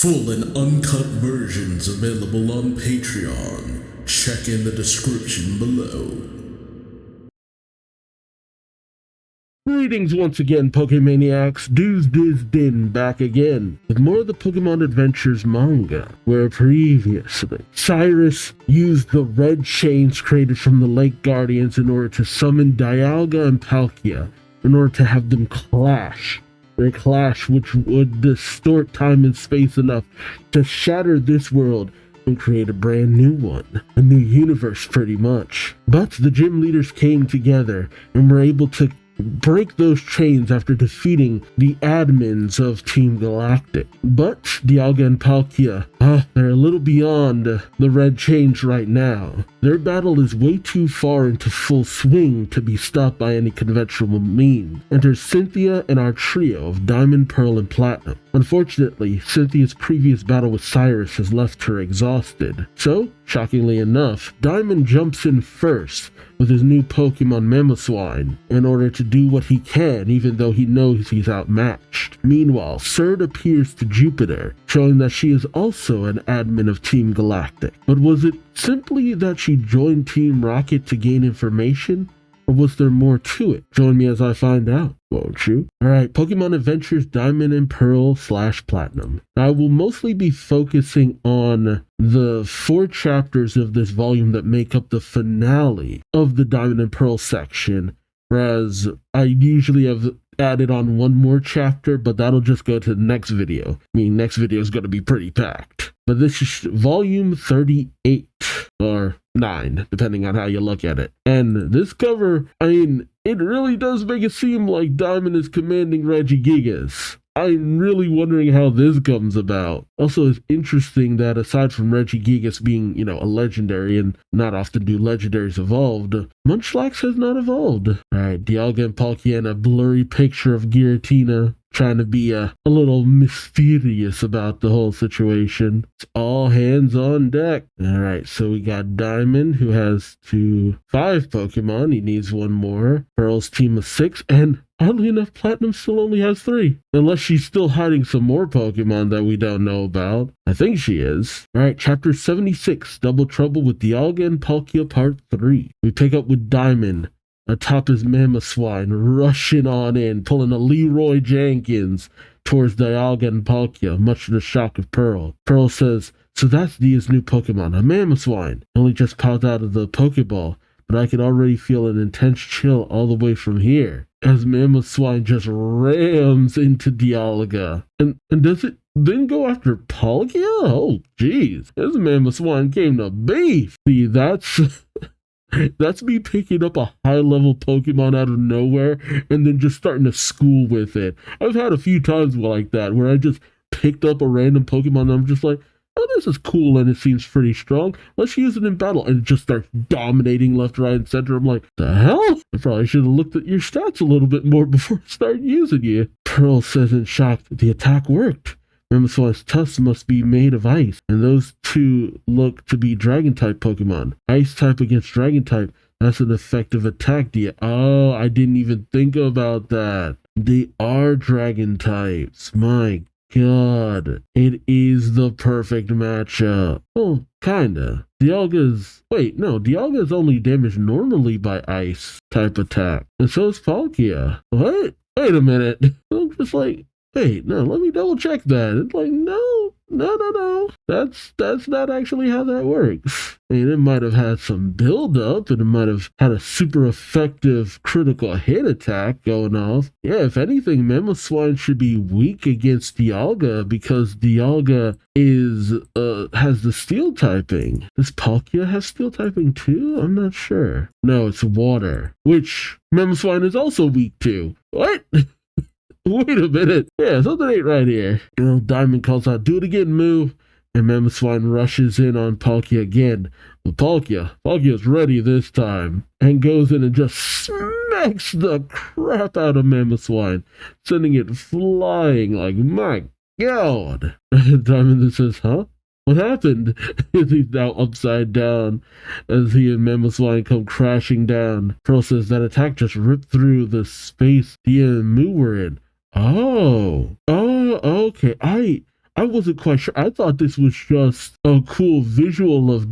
Full and uncut versions available on Patreon. Check in the description below. Greetings once again, Pokemaniacs. Duuz-Diz-Din back again with more of the Pokemon Adventures manga, where previously Cyrus used the red chains created from the Lake Guardians in order to summon Dialga and Palkia, in order to have them clash. Their clash which would distort time and space enough to shatter this world and create a brand new one. A new universe, pretty much. But the gym leaders came together and were able to break those chains after defeating the admins of Team Galactic. But Dialga and Palkia, they're a little beyond the red chains right now. Their battle is way too far into full swing to be stopped by any conventional means. Enter Cynthia and our trio of Diamond, Pearl, and Platinum. Unfortunately, Cynthia's previous battle with Cyrus has left her exhausted. So, shockingly enough, Diamond jumps in first with his new Pokemon Mamoswine in order to do what he can, even though he knows he's outmatched. Meanwhile, Surd appears to Jupiter, showing that she is also an admin of Team Galactic. But was it simply that she joined Team Rocket to gain information? Or was there more to it? Join me as I find out, won't you? Alright, Pokemon Adventures Diamond and Pearl / Platinum. I will mostly be focusing on the 4 chapters of this volume that make up the finale of the Diamond and Pearl section, whereas I usually have added on one more chapter, but that'll just go to the next video. I mean, next video is going to be pretty packed. But this is volume 38, or 9, depending on how you look at it. And this cover, I mean, it really does make it seem like Diamond is commanding Regigigas. I'm really wondering how this comes about. Also, it's interesting that aside from Regigigas being, a legendary and not often do legendaries evolved, Munchlax has not evolved. Alright, Dialga and Palkia in a blurry picture of Giratina, trying to be a little mysterious about the whole situation. It's all hands on deck. Alright, so we got Diamond, who has 5 Pokemon. He needs one more. Pearl's team of 6, and oddly enough, Platinum still only has 3. Unless she's still hiding some more Pokemon that we don't know about. I think she is. Alright, chapter 76, Double Trouble with Dialga and Palkia part 3. We pick up with Diamond atop his Mamoswine, rushing on in, pulling a Leroy Jenkins towards Dialga and Palkia, much to the shock of Pearl. Pearl says, "So that's Dia's new Pokemon, a Mamoswine. Only just popped out of the Pokeball, but I can already feel an intense chill all the way from here." As Mamoswine just rams into Dialga. And does it then go after Palkia? Oh, jeez. This Mamoswine came to beef. See, that's me picking up a high-level Pokemon out of nowhere and then just starting to school with it. I've had a few times like that where I just picked up a random Pokemon and I'm just like, oh, this is cool and it seems pretty strong. Let's use it in battle. And it just starts dominating left, right, and center. I'm like, the hell? I probably should have looked at your stats a little bit more before I started using you. Pearl says in shock, the attack worked. Mamoswine's tusks must be made of ice, and those 2 look to be Dragon-type Pokemon. Ice type against Dragon-type, that's an effective attack, Dia. Oh, I didn't even think about that. They are Dragon types. My God. It is the perfect matchup. Oh, kinda. Dialga is only damaged normally by ice type attack, and so is Palkia. What? Wait a minute. I'm just like, wait, no, let me double check that. It's like, no. That's not actually how that works. I mean, it might have had some build up and it might have had a super effective critical hit attack going off. Yeah, if anything, Mamoswine should be weak against Dialga because Dialga has the steel typing. Does Palkia have steel typing too? I'm not sure. No, it's water, which Mamoswine is also weak to. What? Wait a minute. Yeah, something ain't right here. Diamond calls out, "Do it again, Moo." And Mamoswine rushes in on Palkia again. But Palkia's ready this time. And goes in and just smacks the crap out of Mamoswine, sending it flying like, my God. Diamond then says, huh? What happened? He's now upside down as he and Mamoswine come crashing down. Pearl says that attack just ripped through the space Dia and Moo were in. Oh, okay. I I wasn't quite sure. I thought this was just a cool visual of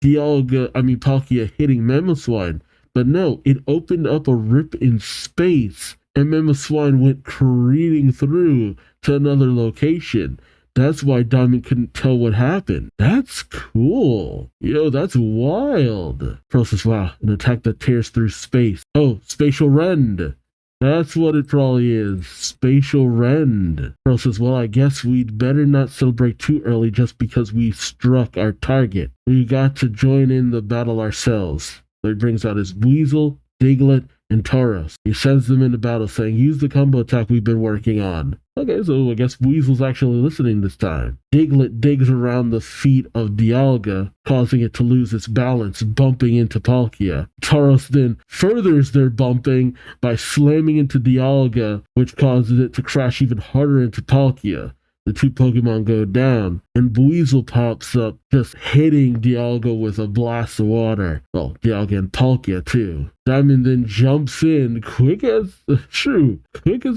Palkia hitting Mamoswine. But no, it opened up a rip in space, and Mamoswine went careening through to another location. That's why Diamond couldn't tell what happened. That's cool. Yo, that's wild. Process, wow, an attack that tears through space. Oh, Spatial Rend. That's what it probably is. Spatial Rend. Process, well, I guess we'd better not celebrate too early just because we struck our target. We got to join in the battle ourselves. So he brings out his Weasel, Diglett, and Tauros. He sends them into battle saying, use the combo attack we've been working on. Okay, so I guess Weasel's actually listening this time. Diglett digs around the feet of Dialga, causing it to lose its balance, bumping into Palkia. Tauros then furthers their bumping by slamming into Dialga, which causes it to crash even harder into Palkia. The two Pokemon go down, and Weasel pops up, just hitting Dialga with a blast of water. Well, Dialga and Palkia, too. Diamond then jumps in, quick as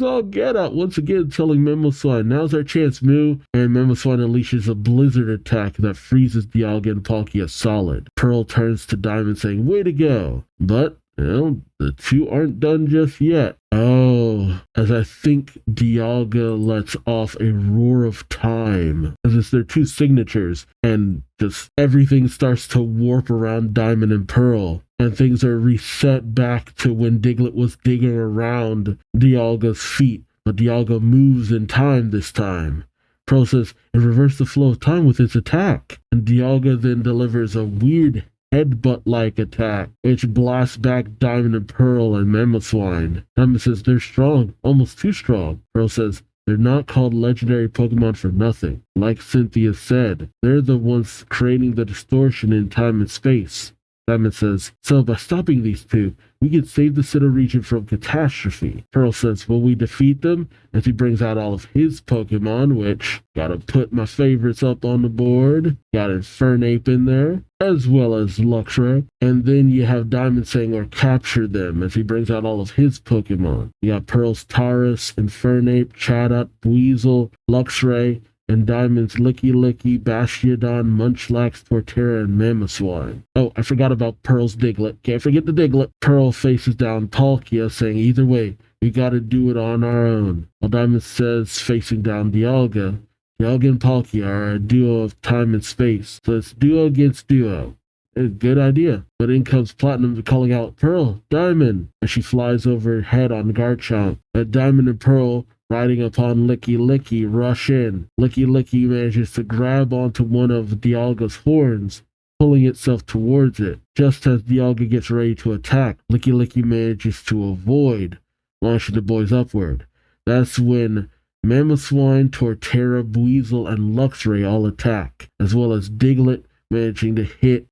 all get out, once again telling Mamoswine, now's our chance, Moo. And Mamoswine unleashes a blizzard attack that freezes Dialga and Palkia solid. Pearl turns to Diamond saying, way to go. But the two aren't done just yet. Oh, as I think Dialga lets off a roar of time, as it's their two signatures, and just everything starts to warp around Diamond and Pearl, and things are reset back to when Diglett was digging around Dialga's feet, but Dialga moves in time this time. Pearl says it reversed the flow of time with its attack, and Dialga then delivers a weird headbutt-like attack, which blasts back Diamond and Pearl and Mamoswine. Diamond says they're strong, almost too strong. Pearl says they're not called legendary Pokemon for nothing. Like Cynthia said, they're the ones creating the distortion in time and space. Diamond says, so by stopping these two, we can save the Sinnoh region from catastrophe. Pearl says, will we defeat them? As he brings out all of his Pokemon, which, gotta put my favorites up on the board. Got Infernape in there, as well as Luxray. And then you have Diamond saying, or capture them, as he brings out all of his Pokemon. You got Pearl's Tauros, Infernape, Chatot, Weasel, Luxray, and Diamond's Licky Licky, Bastiodon, Munchlax, Torterra, and Mamoswine. Oh, I forgot about Pearl's Diglett. Can't forget the Diglett. Pearl faces down Palkia, saying, either way, we gotta do it on our own. While Diamond says, facing down Dialga and Palkia are a duo of time and space, so it's duo against duo. A good idea. But in comes Platinum calling out, Pearl, Diamond, as she flies overhead on Garchomp. Diamond and Pearl, riding upon Licky Licky, rush in. Licky Licky manages to grab onto one of Dialga's horns, pulling itself towards it. Just as Dialga gets ready to attack, Licky Licky manages to avoid, launching the boys upward. That's when Mamoswine, Torterra, Weasel, and Luxray all attack, as well as Diglett managing to hit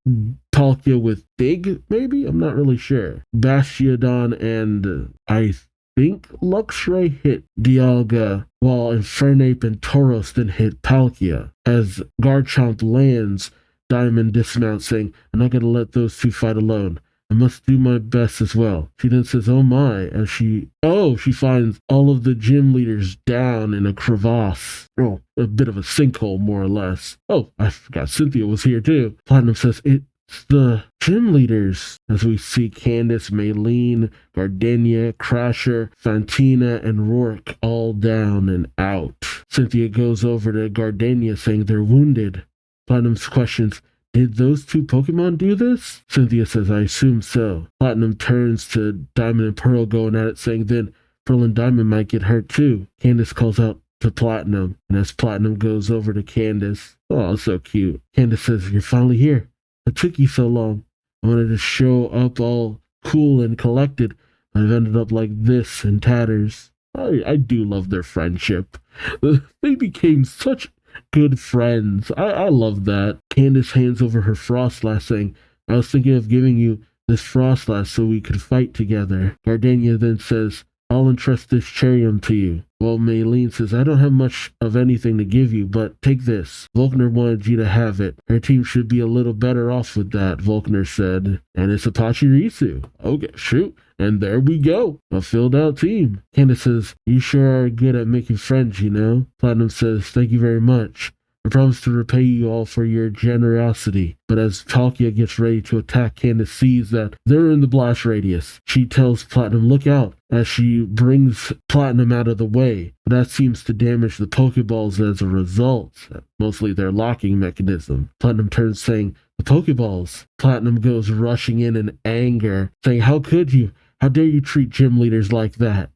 Palkia with Dig, maybe? I'm not really sure. Bastiodon and I think Luxray hit Dialga, while Infernape and Tauros then hit Palkia. As Garchomp lands, Diamond dismounts, saying, I'm not going to let those two fight alone. I must do my best as well. She then says, oh my, as she finds all of the gym leaders down in a crevasse. Oh, a bit of a sinkhole, more or less. Oh, I forgot Cynthia was here too. Platinum says, it's the gym leaders, as we see Candace, Maylene, Gardenia, Crasher, Fantina, and Rourke all down and out. Cynthia goes over to Gardenia, saying they're wounded. Platinum's questions, did those two Pokemon do this? Cynthia says, I assume so. Platinum turns to Diamond and Pearl going at it, saying then Pearl and Diamond might get hurt too. Candace calls out to Platinum, and as Platinum goes over to Candace, oh, so cute. Candace says, you're finally here. It took you so long. I wanted to show up all cool and collected, but I've ended up like this in tatters. I do love their friendship. They became such good friends. I love that. Candace hands over her Frostlass, saying, I was thinking of giving you this Frostlass so we could fight together. Gardenia then says, I'll entrust this charium to you. Well, Maylene says, I don't have much of anything to give you, but take this. Volkner wanted you to have it. Her team should be a little better off with that, Volkner said. And it's a Pachirisu. Okay, shoot. And there we go. A filled out team. Candace says, you sure are good at making friends, you know? Platinum says, thank you very much. I promise to repay you all for your generosity. But as Palkia gets ready to attack, Candace sees that they're in the blast radius. She tells Platinum, look out, as she brings Platinum out of the way. But that seems to damage the Pokeballs as a result, mostly their locking mechanism. Platinum turns saying, the Pokeballs. Platinum goes rushing in anger, saying, how could you? How dare you treat gym leaders like that?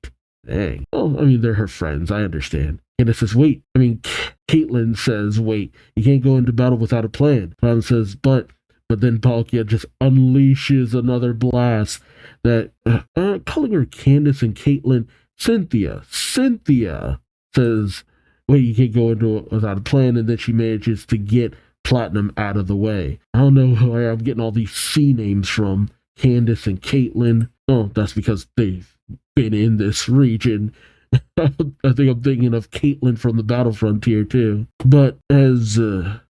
Dang. Well, I mean, they're her friends, I understand. Candace says, wait. Caitlin says, wait, you can't go into battle without a plan. Platinum says, but then Palkia just unleashes another blast that, calling her Candace and Caitlin, Cynthia says, wait, you can't go into it without a plan, and then she manages to get Platinum out of the way. I don't know where I'm getting all these C names from, Candace and Caitlin. Oh, that's because they've been in this region. I think I'm thinking of Caitlin from the Battle Frontier too. But as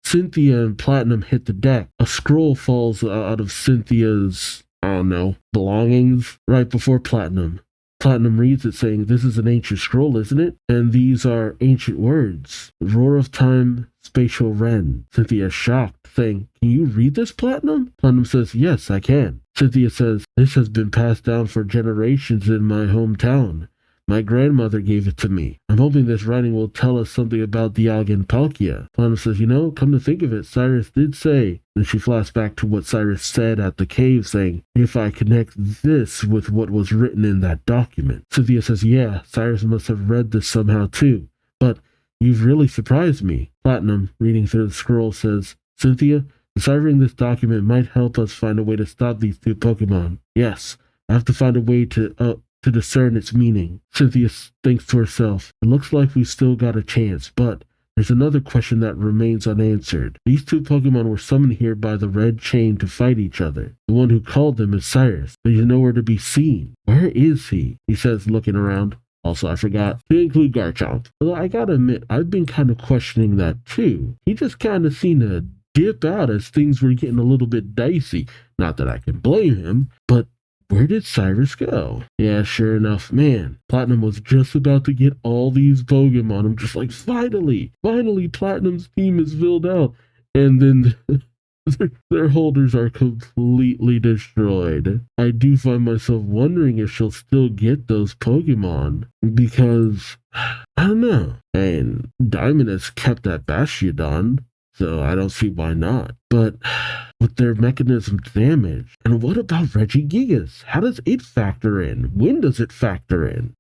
Cynthia and Platinum hit the deck, a scroll falls out of Cynthia's, belongings right before Platinum. Platinum reads it saying, this is an ancient scroll, isn't it? And these are ancient words. Roar of time, spatial Rend. Cynthia is shocked, saying, can you read this, Platinum? Platinum says, yes, I can. Cynthia says, this has been passed down for generations in my hometown. My grandmother gave it to me. I'm hoping this writing will tell us something about Dialga and Palkia. Platinum says, come to think of it, Cyrus did say. Then she flashed back to what Cyrus said at the cave, saying, if I connect this with what was written in that document. Cynthia says, yeah, Cyrus must have read this somehow too. But you've really surprised me. Platinum, reading through the scroll, says, Cynthia, deciphering this document might help us find a way to stop these two Pokemon. Yes, I have to find a way to discern its meaning. Cynthia thinks to herself, it looks like we've still got a chance, but there's another question that remains unanswered. These two Pokemon were summoned here by the Red Chain to fight each other. The one who called them is Cyrus, but he's nowhere to be seen. Where is he? He says, looking around. Also, I forgot to include Garchomp. Although I gotta admit, I've been kind of questioning that too. He just kind of seemed to dip out as things were getting a little bit dicey. Not that I can blame him, but where did Cyrus go? Yeah, sure enough, man. Platinum was just about to get all these Pokemon. I'm just like, finally, Platinum's team is filled out. And then their holders are completely destroyed. I do find myself wondering if she'll still get those Pokemon. Because, I don't know. And Diamond has kept that Bastiodon, so I don't see why not. But with their mechanism damaged, and what about Regigigas? How does it factor in? When does it factor in?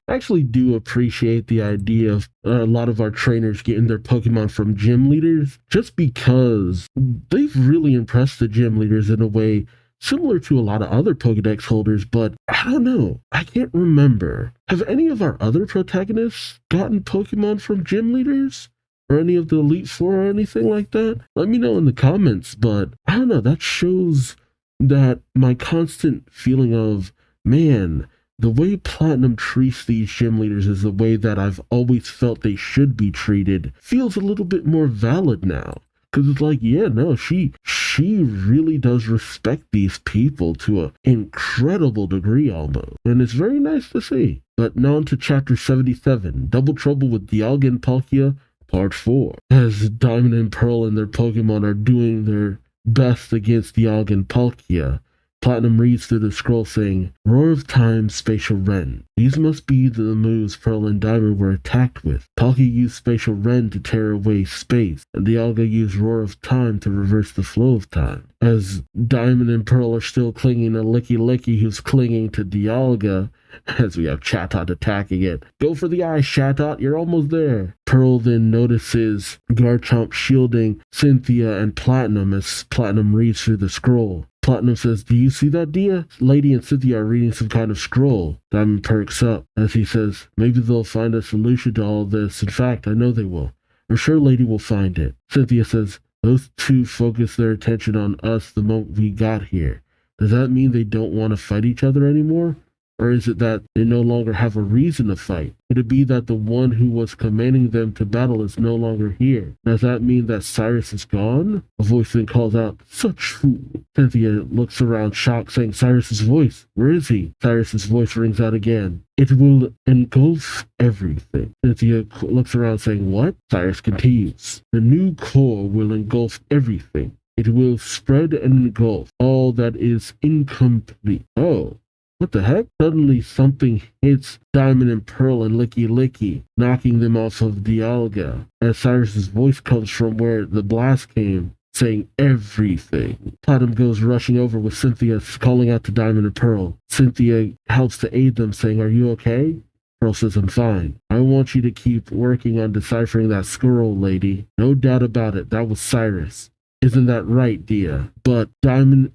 I actually do appreciate the idea of a lot of our trainers getting their Pokemon from gym leaders, just because they've really impressed the gym leaders in a way similar to a lot of other Pokedex holders, but I don't know. I can't remember. Have any of our other protagonists gotten Pokemon from gym leaders? Or any of the Elite Four or anything like that? Let me know in the comments, but I don't know, that shows that my constant feeling of, man, the way Platinum treats these gym leaders is the way that I've always felt they should be treated, feels a little bit more valid now. Because it's like, yeah, no, she really does respect these people to an incredible degree almost. And it's very nice to see. But now on to Chapter 77, Double Trouble with Dialga and Palkia, Part 4. As Diamond and Pearl and their Pokemon are doing their best against Dialga and Palkia, Platinum reads through the scroll saying, Roar of Time, Spatial Rend. These must be the moves Pearl and Diamond were attacked with. Palkia used Spatial Rend to tear away space, and Dialga used Roar of Time to reverse the flow of time. As Diamond and Pearl are still clinging to Licky Licky, who's clinging to Dialga, as we have Chatot attacking it. Go for the eyes, Chatot, you're almost there. Pearl then notices Garchomp shielding Cynthia and Platinum as Platinum reads through the scroll. Platinum says, do you see that, Dia? Lady and Cynthia are reading some kind of scroll. Diamond perks up as he says, maybe they'll find a solution to all this. In fact, I know they will. I'm sure Lady will find it. Cynthia says, those two focused their attention on us the moment we got here. Does that mean they don't want to fight each other anymore? Or is it that they no longer have a reason to fight? Could it be that the one who was commanding them to battle is no longer here? Does that mean that Cyrus is gone? A voice then calls out, "Such fool!" Cynthia looks around shocked, saying, "Cyrus's voice, where is he?" Cyrus's voice rings out again. "It will engulf everything." Cynthia looks around, saying, "What?" Cyrus continues, "The new core will engulf everything. It will spread and engulf all that is incomplete." Oh. What the heck? Suddenly something hits Diamond and Pearl and Licky Licky, knocking them off of Dialga, as Cyrus's voice comes from where the blast came, saying everything. Platinum goes rushing over with Cynthia calling out to Diamond and Pearl. Cynthia helps to aid them, saying, "Are you okay?" Pearl says, "I'm fine. I want you to keep working on deciphering that squirrel, lady. No doubt about it, that was Cyrus. Isn't that right, Dia?" But Diamond,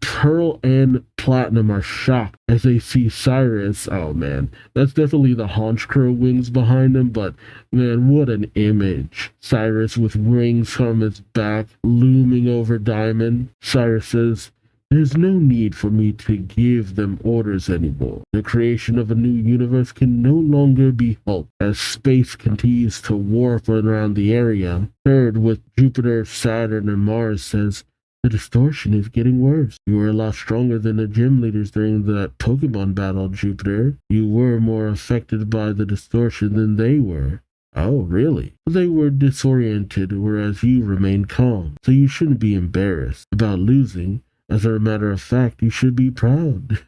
Pearl and Platinum are shocked as they see Cyrus. Oh man, that's definitely the haunch crow wings behind him, but man, what an image. Cyrus with wings from his back looming over Diamond. Cyrus says, "There's no need for me to give them orders anymore. The creation of a new universe can no longer be halted as space continues to warp around the area." Third, with Jupiter, Saturn, and Mars, says, "The distortion is getting worse. You were a lot stronger than the gym leaders during that Pokemon battle, Jupiter. You were more affected by the distortion than they were." "Oh, really?" "They were disoriented, whereas you remained calm. So you shouldn't be embarrassed about losing. As a matter of fact, you should be proud."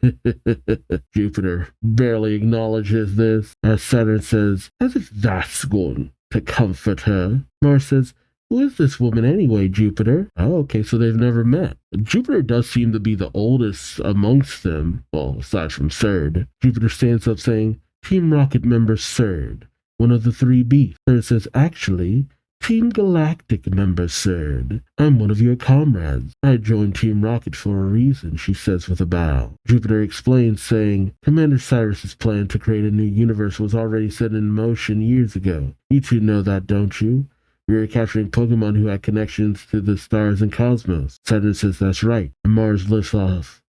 Jupiter barely acknowledges this, as Saturn says, "As if that's going to comfort her." Mars says, "Who is this woman anyway, Jupiter?" Oh, okay, so they've never met. Jupiter does seem to be the oldest amongst them, well, aside from Surd. Jupiter stands up saying, "Team Rocket member Surd, one of the three beasts." Surd says, "Actually, Team Galactic member Surd, I'm one of your comrades. I joined Team Rocket for a reason," she says with a bow. Jupiter explains, saying, "Commander Cyrus's plan to create a new universe was already set in motion years ago. You two know that, don't you? We were capturing Pokemon who had connections to the stars and cosmos." Saturn says, "That's right." And Mars lists off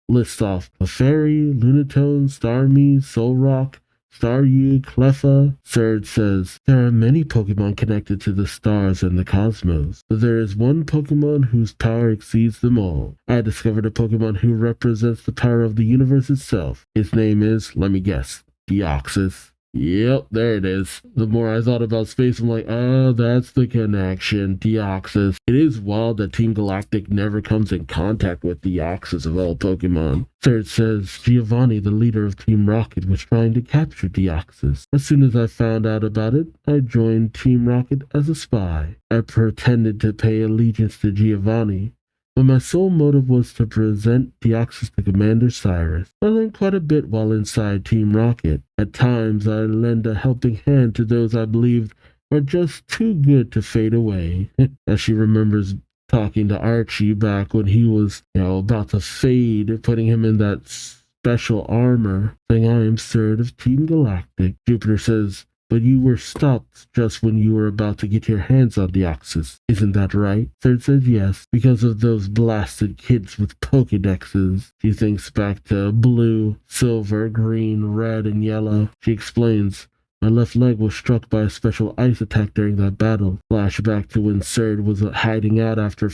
Clefairy, Lunatone, Starmie, Solrock, Staryu, Cleffa. Surd says, "There are many Pokemon connected to the stars and the cosmos, but there is one Pokemon whose power exceeds them all. I discovered a Pokemon who represents the power of the universe itself. His name is, let me guess, Deoxys." Yep, there it is. The more I thought about space, I'm like, oh, that's the connection. Deoxys. It is wild that Team Galactic never comes in contact with Deoxys of all Pokemon. Third says, Giovanni, the leader of Team Rocket, was trying to capture Deoxys. As soon as I found out about it, I joined Team Rocket as a spy. I pretended to pay allegiance to Giovanni, but my sole motive was to present Deoxys to Commander Cyrus. I learned quite a bit while inside Team Rocket. At times, I lend a helping hand to those I believed are just too good to fade away. As she remembers talking to Archie back when he was, about to fade, putting him in that special armor, saying, "I am Surd of Team Galactic." Jupiter says, "But you were stopped just when you were about to get your hands on Deoxys. Isn't that right?" Third says yes, because of those blasted kids with Pokedexes. She thinks back to blue, silver, green, red, and yellow. She explains, "My left leg was struck by a special ice attack during that battle." Flashback to when Surd was hiding out after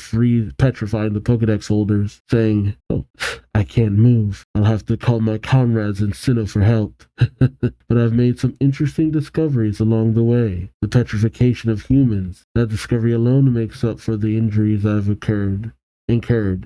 petrifying the Pokedex holders, saying, "Oh, I can't move. I'll have to call my comrades in Sinnoh for help." But I've made some interesting discoveries along the way. The petrification of humans. That discovery alone makes up for the injuries I've incurred.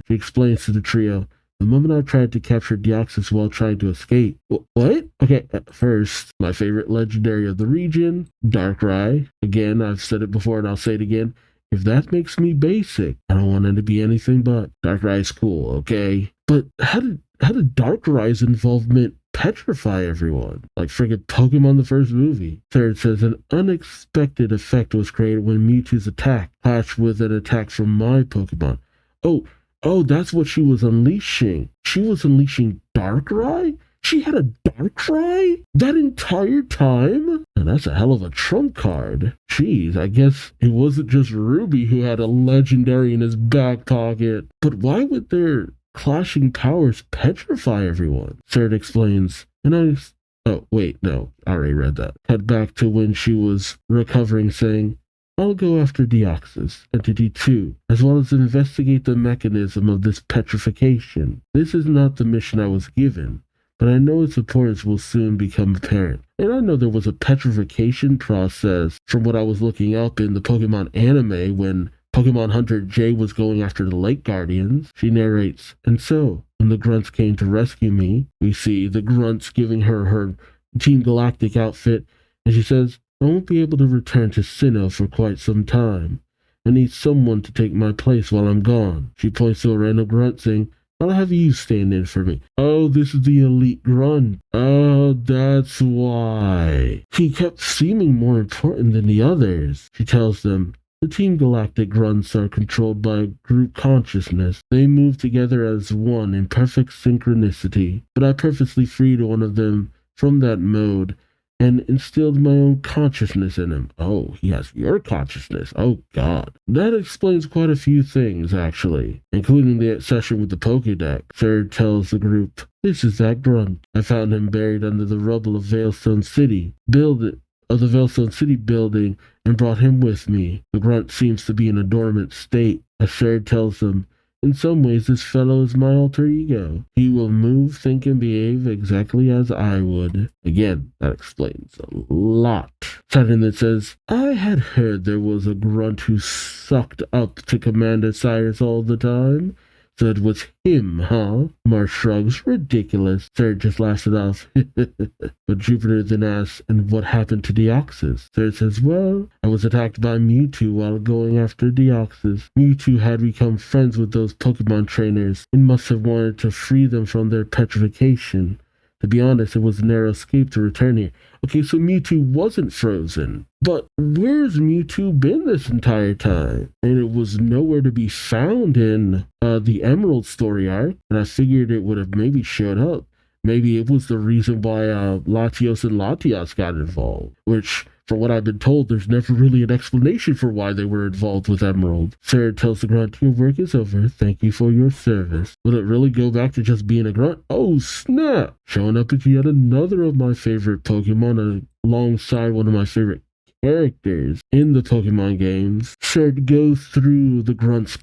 She explains to the trio, "The moment I tried to capture Deoxys while trying to escape." What? Okay, at first, my favorite legendary of the region, Darkrai. Again, I've said it before and I'll say it again. If that makes me basic, I don't want it to be anything but. Darkrai's cool, okay? But how did Darkrai's involvement petrify everyone? Like friggin' Pokemon the first movie. Third says, "An unexpected effect was created when Mewtwo's attack clashed with an attack from my Pokemon." Oh, that's what she was unleashing. She was unleashing Darkrai? She had a Darkrai that entire time? And that's a hell of a trump card. Jeez, I guess it wasn't just Ruby who had a legendary in his back pocket. But why would their clashing powers petrify everyone? Surd explains, And oh, wait, no, I already read that. Cut back to when she was recovering, saying, I'll go after Deoxys, Entity 2, as well as investigate the mechanism of this petrification. This is not the mission I was given, but I know its importance will soon become apparent. And I know there was a petrification process from what I was looking up in the Pokemon anime when Pokemon Hunter J was going after the Lake Guardians. She narrates, and so, when the Grunts came to rescue me, we see the Grunts giving her Team Galactic outfit, and she says, I won't be able to return to Sinnoh for quite some time. I need someone to take my place while I'm gone. She points to a random grunt saying, I'll have you stand in for me. Oh, this is the elite grunt. Oh, that's why. He kept seeming more important than the others. She tells them, the Team Galactic grunts are controlled by group consciousness. They move together as one in perfect synchronicity. But I purposely freed one of them from that mode and instilled my own consciousness in him. Oh, he has your consciousness. Oh, God. That explains quite a few things, actually, including the session with the Pokédex. Third tells the group, this is that grunt. I found him buried under the rubble of Veilstone City. The Veilstone City building and brought him with me. The grunt seems to be in a dormant state. As Third tells them, in some ways, this fellow is my alter ego. He will move, think, and behave exactly as I would. Again, that explains a lot. Saturn then says, I had heard there was a grunt who sucked up to Commander Cyrus all the time. So it was him, huh? Mars shrugs. Ridiculous. Third just laughs it off. But Jupiter then asks, and what happened to Deoxys? Third says, well, I was attacked by Mewtwo while going after Deoxys. Mewtwo had become friends with those Pokemon trainers and must have wanted to free them from their petrification. To be honest, it was a narrow escape to return here. Okay, so Mewtwo wasn't frozen. But where's Mewtwo been this entire time? And it was nowhere to be found in the Emerald story arc. And I figured it would have maybe showed up. Maybe it was the reason why Latios and Latias got involved. Which, from what I've been told, there's never really an explanation for why they were involved with Emerald. Sarah tells the grunt, your work is over. Thank you for your service. Will it really go back to just being a grunt? Oh, snap! Showing up as yet another of my favorite Pokemon alongside one of my favorite characters in the Pokemon games. Sherd goes through the grunt's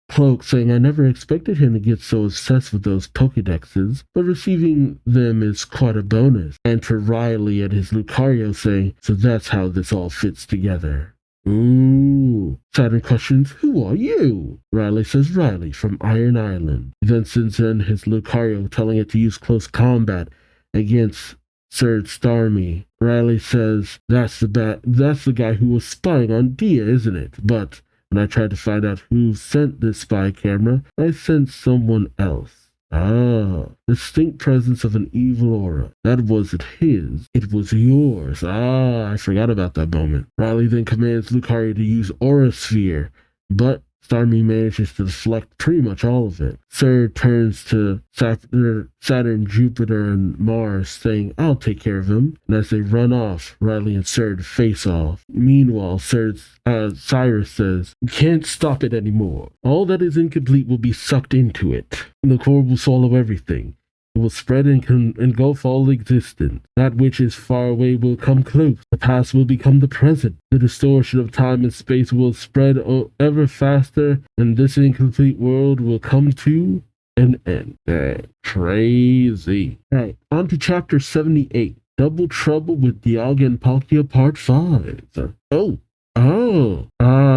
cloak saying, I never expected him to get so obsessed with those Pokédexes, but receiving them is quite a bonus. Enter Riley and his Lucario saying, so that's how this all fits together. Ooh. Saturn questions, who are you? Riley says, Riley from Iron Island. He then sends in his Lucario, telling it to use close combat against Sir Starmie. Riley says, that's the guy who was spying on Dia, isn't it? But when I tried to find out who sent this spy camera, I sent someone else. Ah, distinct presence of an evil aura. That wasn't his. It was yours. Ah, I forgot about that moment. Riley then commands Lucario to use Aura Sphere, but Starmie manages to deflect pretty much all of it. Sir turns to Saturn, Jupiter, and Mars, saying, I'll take care of him. And as they run off, Riley and Sir face off. Meanwhile, Cyrus says, you can't stop it anymore. All that is incomplete will be sucked into it. And the core will swallow everything. It will spread and engulf all existence. That which is far away will come close. The past will become the present. The distortion of time and space will spread ever faster, and this incomplete world will come to an end. Crazy. Alright, on to chapter 78. Double Trouble with Dialga and Palkia Part 5.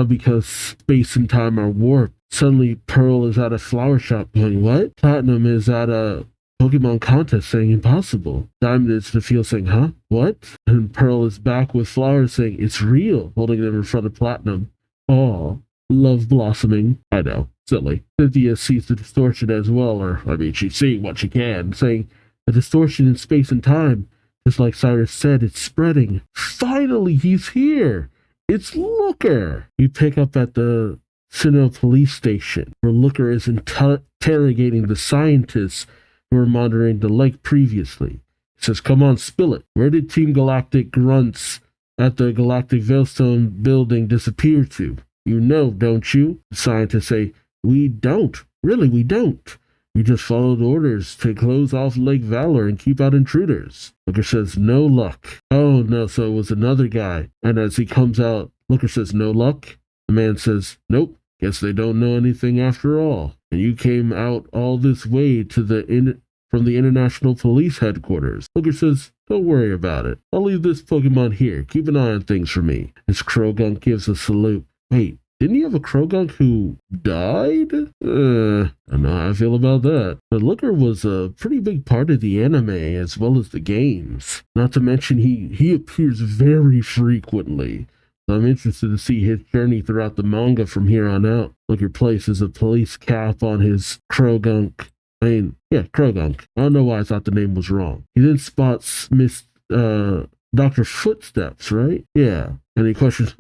Because space and time are warped. Suddenly, Pearl is at a flower shop going, what? Platinum is at a Pokemon contest saying impossible. Diamond is in the field saying, huh? What? And Pearl is back with flowers saying, it's real, holding them in front of Platinum. Aw, love blossoming. I know, silly. Cynthia sees the distortion as well, she's seeing what she can, saying, a distortion in space and time. Just like Cyrus said, it's spreading. Finally, he's here! It's Looker! We pick up at the Sinnoh police station, where Looker is interrogating the scientists who were monitoring the lake previously. He says, come on, spill it. Where did Team Galactic grunts at the Galactic Veilstone building disappear to? You know, don't you? The scientists say, we don't. Really, we don't. We just followed orders to close off Lake Valor and keep out intruders. Looker says, no luck. Oh no, so it was another guy. And as he comes out, Looker says, no luck? The man says, nope, guess they don't know anything after all. And you came out all this way to from the International Police Headquarters. Looker says, don't worry about it. I'll leave this Pokemon here. Keep an eye on things for me. His Krogunk gives a salute. Wait, didn't he have a Krogunk who died? I don't know how I feel about that. But Looker was a pretty big part of the anime as well as the games. Not to mention he appears very frequently. So I'm interested to see his journey throughout the manga from here on out. Looker places a police cap on his Krogunk. Krogunk. I don't know why I thought the name was wrong. He then spots Dr. Footsteps, right? Yeah. And he questions,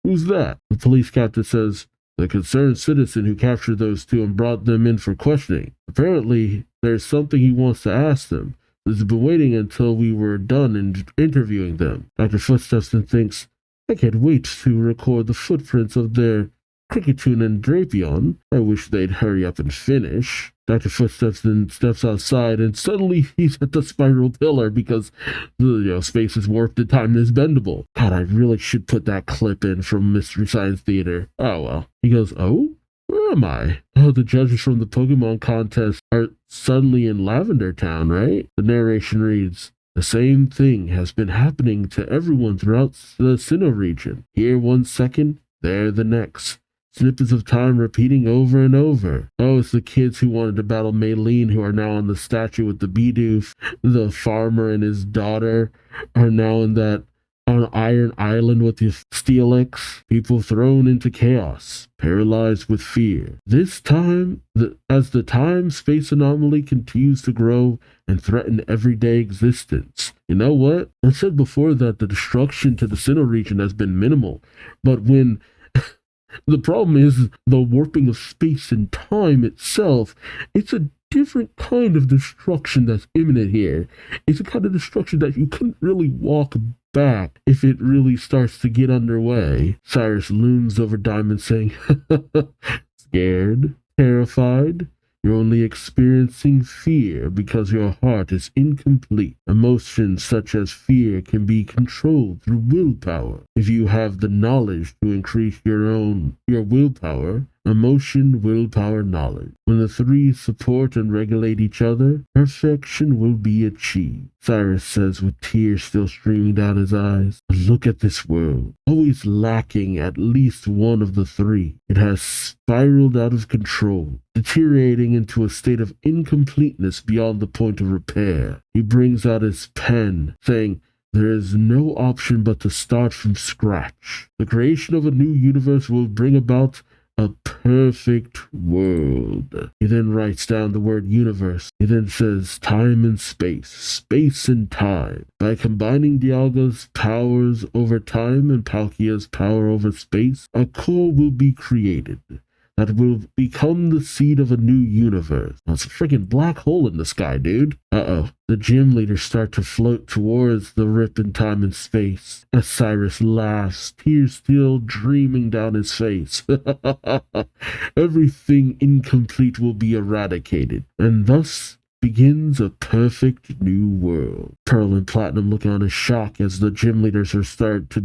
who's that? The police captain says, the concerned citizen who captured those two and brought them in for questioning. Apparently, there's something he wants to ask them. He's been waiting until we were done interviewing them. Dr. Footsteps then thinks, I can't wait to record the footprints of their Cricketune and Drapion. I wish they'd hurry up and finish. Dr. Footsteps then steps outside, and suddenly he's at the spiral pillar because space is warped and time is bendable. God, I really should put that clip in from Mystery Science Theater. Oh well. He goes, oh? Where am I? Oh, the judges from the Pokemon contest are suddenly in Lavender Town, right? The narration reads, the same thing has been happening to everyone throughout the Sinnoh region. Here 1 second, there the next. Snippets of time repeating over and over. Oh, it's the kids who wanted to battle Maylene who are now on the statue with the Bidoof. The farmer and his daughter are now on Iron Island with the Steelix. People thrown into chaos, paralyzed with fear. This time, as the time-space anomaly continues to grow and threaten everyday existence. You know what? I said before that the destruction to the Sinnoh region has been minimal, but when the problem is the warping of space and time itself. It's a different kind of destruction that's imminent here. It's a kind of destruction that you couldn't really walk back if it really starts to get underway. Cyrus looms over Diamond saying, scared, terrified. You're only experiencing fear because your heart is incomplete. Emotions such as fear can be controlled through willpower. If you have the knowledge to increase your willpower, emotion, willpower, knowledge. When the three support and regulate each other, perfection will be achieved. Cyrus says with tears still streaming down his eyes. Look at this world, always lacking at least one of the three. It has spiraled out of control, deteriorating into a state of incompleteness beyond the point of repair. He brings out his pen, saying, there is no option but to start from scratch. The creation of a new universe will bring about a perfect world. He then writes down the word universe. He then says time and space, space and time. By combining Dialga's powers over time and Palkia's power over space, a core will be created that will become the seed of a new universe. That's a freaking black hole in the sky, dude. Uh-oh. The gym leaders start to float towards the rip in time and space. As Cyrus laughs, tears still dreaming down his face. Everything incomplete will be eradicated, and thus begins a perfect new world. Pearl and Platinum look on in shock as the gym leaders start to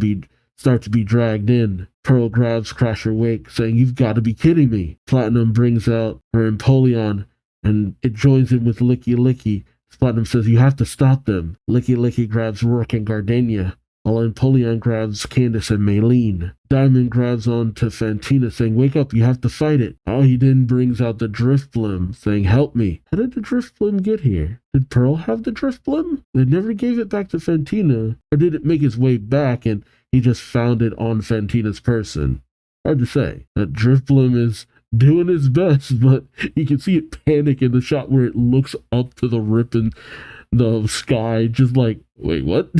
be dragged in. Pearl grabs Crasher Wake, saying, you've got to be kidding me. Platinum brings out her Empoleon, and it joins in with Licky Licky. Platinum says, you have to stop them. Licky Licky grabs Rourke and Gardenia, while Empoleon grabs Candace and Maylene. Diamond grabs onto Fantina, saying, wake up, you have to fight it. Oh, he then brings out the Drifblim, saying, help me. How did the Drifblim get here? Did Pearl have the Drifblim? They never gave it back to Fantina, or did it make its way back and he just found it on Fantina's person? Hard to say. That Drifblim is doing his best, but you can see it panic in the shot where it looks up to the rip in the sky, just like, wait, what?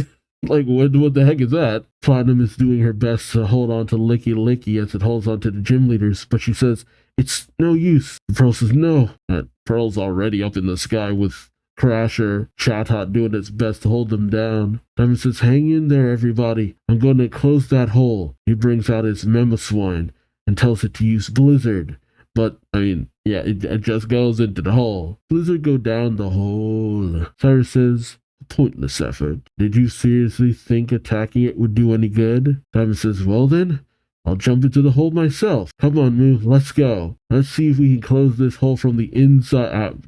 Like, what the heck is that? Platinum is doing her best to hold on to Licky Licky as it holds on to the gym leaders, but she says, it's no use. Pearl says, no. Pearl's already up in the sky with Crasher, Chatot doing its best to hold them down. Diamond says, hang in there, everybody. I'm going to close that hole. He brings out his Mamoswine and tells it to use Blizzard. But, I mean, yeah, it just goes into the hole. Blizzard go down the hole. Cyrus says, pointless effort. Did you seriously think attacking it would do any good? Diamond says, well then, I'll jump into the hole myself. Come on, Moo, let's go. Let's see if we can close this hole from the inside out.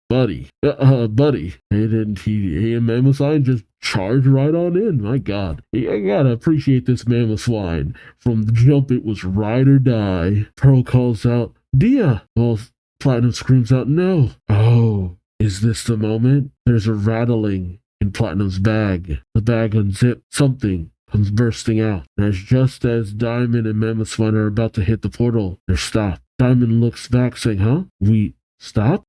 Buddy. Buddy. And he and Mammoth Swine just charged right on in. My God. I gotta appreciate this Mammoth Swine. From the jump, it was ride or die. Pearl calls out, Dia! Well, Platinum screams out, no. Oh, is this the moment? There's a rattling in Platinum's bag. The bag unzips. Something comes bursting out. And just as Diamond and Mammoth Swine are about to hit the portal, they're stopped. Diamond looks back saying, huh? We stop?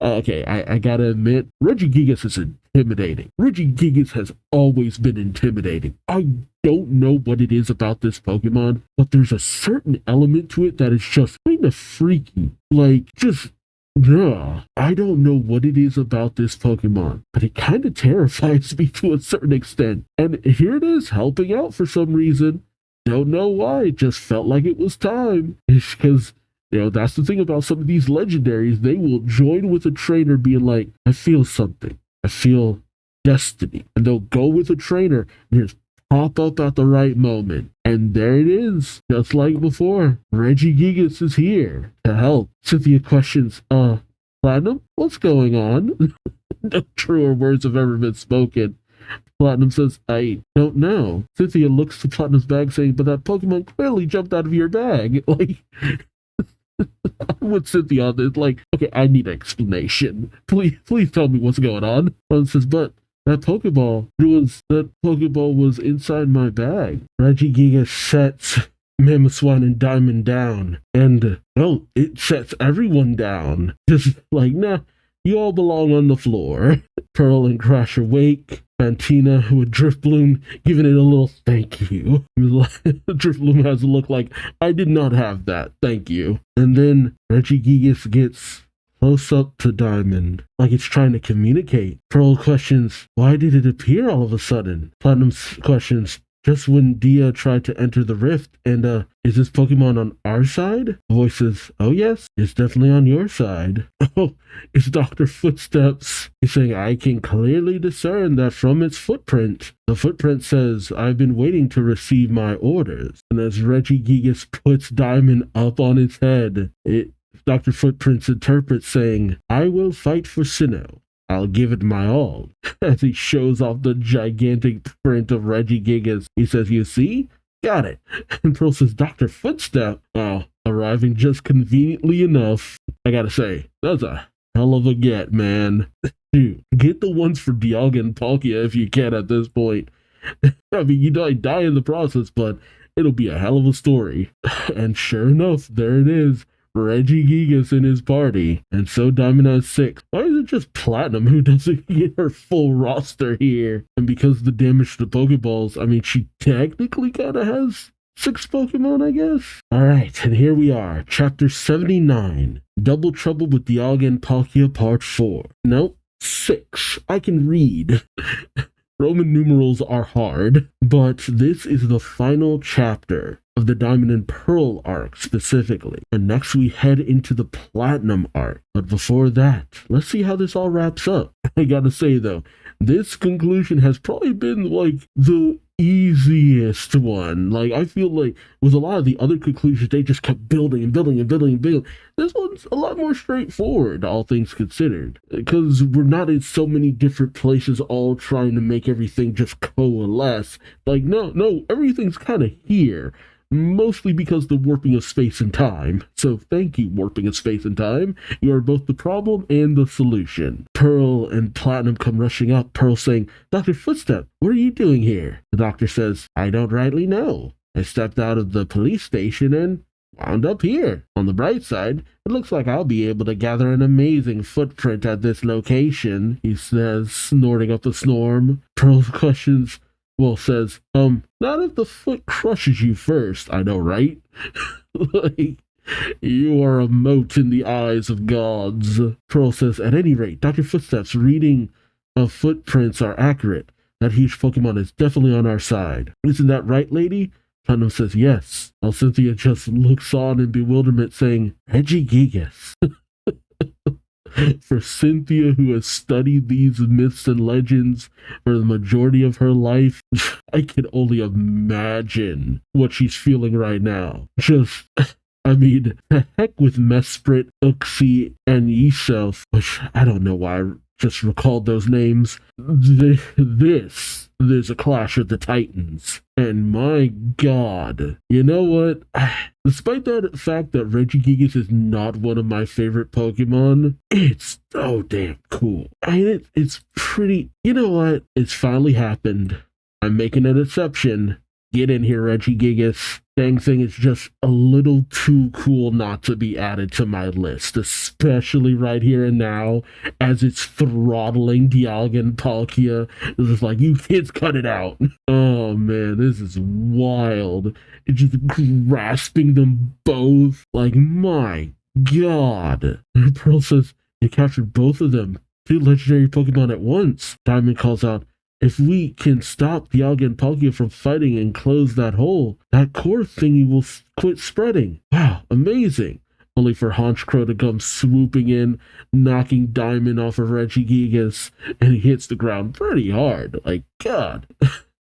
Okay, I gotta admit, Regigigas is intimidating. Regigigas has always been intimidating. I don't know what it is about this Pokemon, but there's a certain element to it that is just kind of freaky. Like, just, I don't know what it is about this Pokemon, but it kind of terrifies me to a certain extent. And here it is, helping out for some reason. Don't know why, it just felt like it was time. It's because, that's the thing about some of these legendaries. They will join with a trainer being like, I feel something. I feel destiny. And they'll go with a trainer and just pop up at the right moment. And there it is. Just like before. Regigigas is here to help. Cynthia questions, Platinum, what's going on? No truer words have ever been spoken. Platinum says, I don't know. Cynthia looks to Platinum's bag saying, but that Pokemon clearly jumped out of your bag. Like, I'm with Cynthia on this. Like, okay, I need an explanation. Please tell me what's going on. Platinum says, but that Pokeball was inside my bag. Regigigas sets Mammoth Swine and Diamond down. And, it sets everyone down. Just like, nah, you all belong on the floor. Pearl and Crash awake. Fantina with Drifloon giving it a little thank you. Drifloon has a look like, I did not have that, thank you. And then Regigigas gets close up to Diamond, like it's trying to communicate. Pearl questions, why did it appear all of a sudden? Platinum questions, just when Dia tried to enter the rift, and is this Pokemon on our side? Voice says, oh yes, it's definitely on your side. Oh, it's Dr. Footsteps. He's saying, I can clearly discern that from its footprint. The footprint says, I've been waiting to receive my orders. And as Regigigas puts Diamond up on its head, Dr. Footprints interprets saying, I will fight for Sinnoh. I'll give it my all. As he shows off the gigantic print of Regigigas, he says, you see? Got it. And Pearl says, Dr. Footstep. Oh, arriving just conveniently enough. I gotta say, that's a hell of a get, man. Dude, get the ones for Dialga and Palkia if you can at this point. I mean, you might die in the process, but it'll be a hell of a story. And sure enough, there it is. Regigigas in his party, and so Diamond has 6. Why is it just Platinum who doesn't get her full roster here? And because the damage to Pokeballs, I mean, she technically kind of has 6 Pokemon, I guess? Alright, and here we are, Chapter 79, Double Trouble with Dialga and Palkia Part 4. Nope, 6. I can read. Roman numerals are hard, but this is the final chapter of the Diamond and Pearl arc specifically. And next we head into the Platinum arc. But before that, let's see how this all wraps up. I gotta say though, this conclusion has probably been like the easiest one. Like, I feel like with a lot of the other conclusions, they just kept building and building and building and building. This one's a lot more straightforward, all things considered, because we're not in so many different places all trying to make everything just coalesce. Like, no, everything's kind of here. Mostly because the warping of space and time. So thank you, warping of space and time. You are both the problem and the solution. Pearl and Platinum come rushing up, Pearl saying, Dr. Footstep, what are you doing here? The doctor says, I don't rightly know. I stepped out of the police station and wound up here. On the bright side, it looks like I'll be able to gather an amazing footprint at this location, he says, snorting up a storm. Pearl questions, says, not if the foot crushes you first, I know, right? Like, you are a mote in the eyes of gods. Pearl says, at any rate, Dr. Footsteps' reading of footprints are accurate. That huge Pokemon is definitely on our side. Isn't that right, lady? Platinum says yes, while Cynthia just looks on in bewilderment, saying, Regigigas. For Cynthia, who has studied these myths and legends for the majority of her life, I can only imagine what she's feeling right now. I mean, the heck with Mesprit, Uxie, and Yself, which I don't know why I just recalled those names. There's a clash of the Titans. And my god, you know what? Despite that fact that Regigigas is not one of my favorite Pokemon, it's so damn cool. It's pretty, you know what? It's finally happened. I'm making an exception. Get in here, Regigigas. Dang thing is just a little too cool not to be added to my list, especially right here and now as it's throttling Dialga and Palkia. It's just like, you kids cut it out. Oh man, this is wild. It's just grasping them both. Like, my god. Pearl says, you captured both of them. 2 legendary Pokemon at once. Diamond calls out, if we can stop Dialga and Palkia from fighting and close that hole, that core thingy will quit spreading. Wow, amazing. Only for Honchkrow to come swooping in, knocking Diamond off of Regigigas, and he hits the ground pretty hard. Like, God.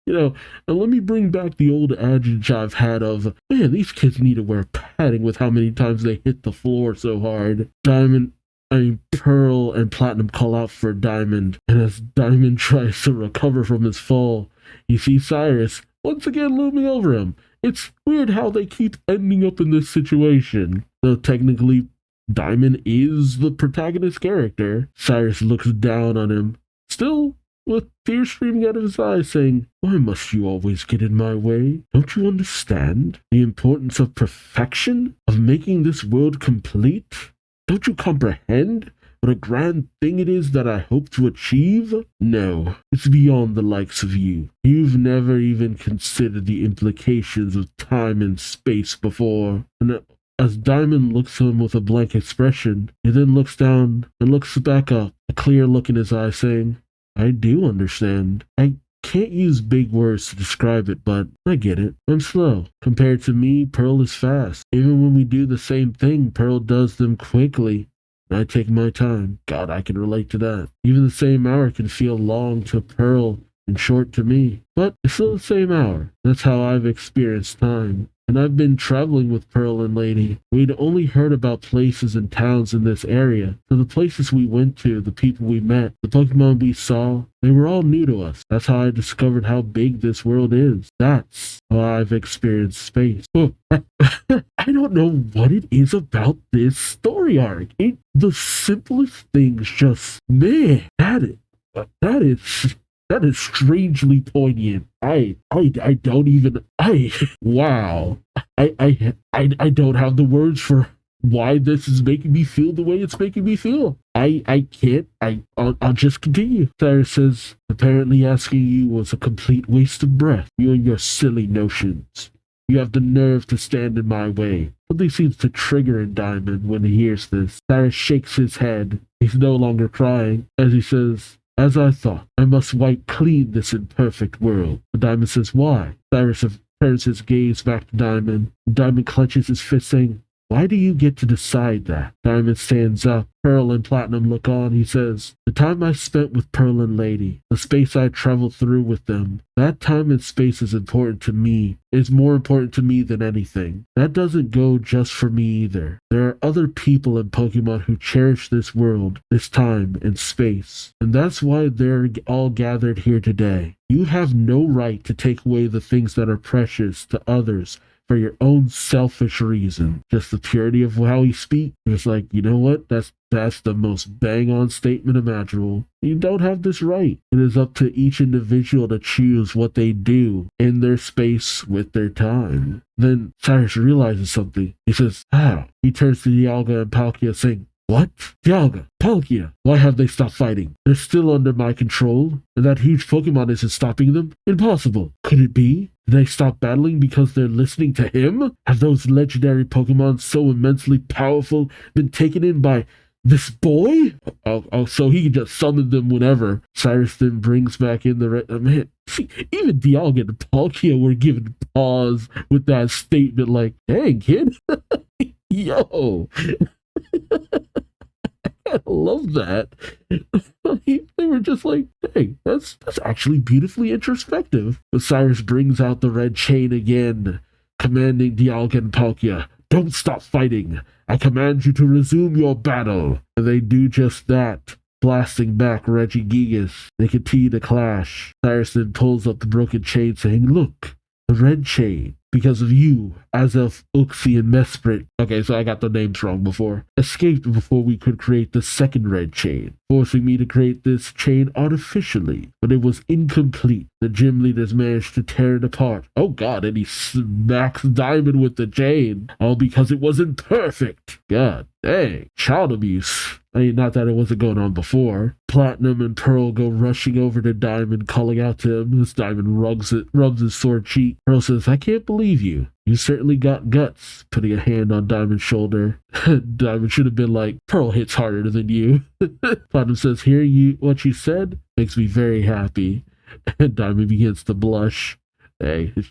You know, and let me bring back the old adage I've had of, man, these kids need to wear padding with how many times they hit the floor so hard. Pearl and Platinum call out for Diamond, and as Diamond tries to recover from his fall, you see Cyrus once again looming over him. It's weird how they keep ending up in this situation. Though technically, Diamond is the protagonist character. Cyrus looks down on him, still with tears streaming out of his eyes, saying, why must you always get in my way? Don't you understand the importance of perfection, of making this world complete? Don't you comprehend what a grand thing it is that I hope to achieve? No, it's beyond the likes of you. You've never even considered the implications of time and space before. And as Diamond looks at him with a blank expression, he then looks down and looks back up, a clear look in his eye, saying, I do understand. I can't use big words to describe it, but I get it. I'm slow. Compared to me, Pearl is fast. Even when we do the same thing, Pearl does them quickly. I take my time. God, I can relate to that. Even the same hour can feel long to Pearl and short to me. But it's still the same hour. That's how I've experienced time. And I've been traveling with Pearl and Lady. We'd only heard about places and towns in this area. So the places we went to, the people we met, the Pokemon we saw, they were all new to us. That's how I discovered how big this world is. That's how I've experienced space. Oh, I don't know what it is about this story arc. The simplest things just, man, that is strangely poignant. Wow. I don't have the words for why this is making me feel the way it's making me feel. I'll just continue. Cyrus says, apparently asking you was a complete waste of breath. You and your silly notions. You have the nerve to stand in my way. Something seems to trigger in Diamond when he hears this. Cyrus shakes his head. He's no longer crying, as he says, as I thought, I must wipe clean this imperfect world. But Diamond says, why? Cyrus turns his gaze back to Diamond. Diamond clenches his fist, saying, why do you get to decide that? Diamond stands up. Pearl and Platinum look on. He says, the time I spent with Pearl and Lady, the space I traveled through with them, that time and space is important to me. It's more important to me than anything. That doesn't go just for me either. There are other people in Pokemon who cherish this world, this time and space. And that's why they're all gathered here today. You have no right to take away the things that are precious to others for your own selfish reason. Just the purity of how he speaks. It's like, you know what? That's the most bang-on statement imaginable. You don't have this right. It is up to each individual to choose what they do in their space with their time. Then Cyrus realizes something. He says, how? He turns to Dialga and Palkia, saying, what? Dialga, Palkia, why have they stopped fighting? They're still under my control, and that huge Pokemon isn't stopping them? Impossible. Could it be? Did they stop battling because they're listening to him? Have those legendary Pokemon so immensely powerful been taken in by This boy? Oh, so he can just summon them whenever. Cyrus then brings back in the man. See, even Dialga and Palkia were given pause with that statement, like, "Dang, kid, yo." I love that. They were just like, "Hey, that's actually beautifully introspective." But Cyrus brings out the red chain again, commanding Dialga and Palkia, "Don't stop fighting. I command you to resume your battle." And they do just that, blasting back Regigigas. They continue to clash. Cyrus then pulls up the broken chain, saying, "Look, the red chain. Because of you, Azelf, Uxie, and Mesprit." Okay, so I got the names wrong before. "Escaped before we could create the second red chain, forcing me to create this chain artificially. But it was incomplete. The gym leaders managed to tear it apart." Oh god, and he smacks Diamond with the chain. All because it wasn't perfect. God dang. Child abuse. I mean, not that it wasn't going on before. Platinum and Pearl go rushing over to Diamond, calling out to him. This Diamond rubs his sore cheek. Pearl says, "I can't believe you. You certainly got guts," putting a hand on Diamond's shoulder. Diamond should have been like, "Pearl hits harder than you." Platinum says, "Hear you what you said? Makes me very happy." And Diamond begins to blush. Hey, his